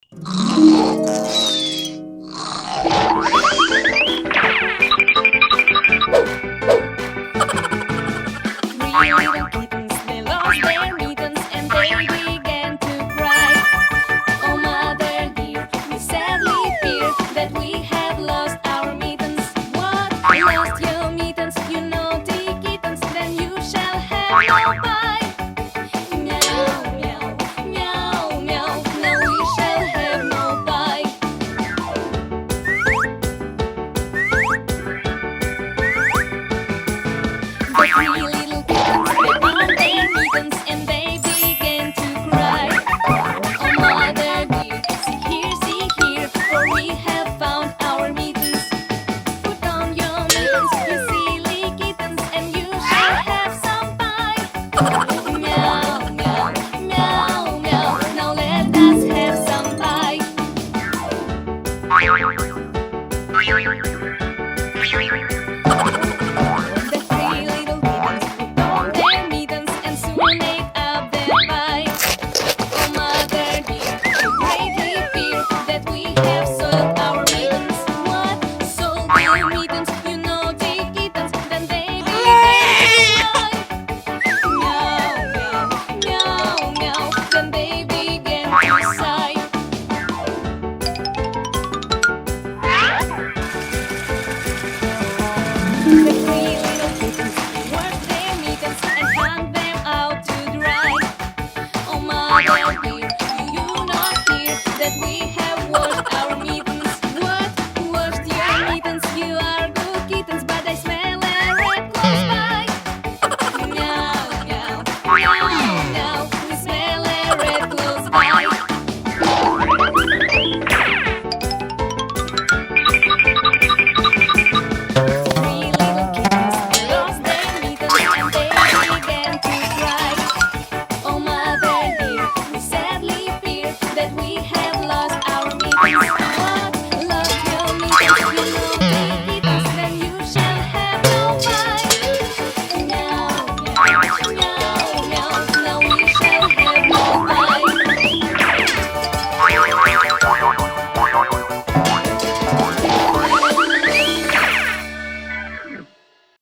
Three little kittens, they lost their mittens and they began to cry. Oh, mother dear, we sadly fear that we have lost our mittens. What? Lost your mittens, you naughty kittens, then you shall have no pie. Meow, meow, meow, meow, now we shall have no pie. The three little kittens, they found their mittens and they began to cry. Oh, mother dear, see here, for we have found our mittens. Put on your mittens, you silly kittens, and you shall have some pie. Meow, meow, meow, meow, now let us have some pie.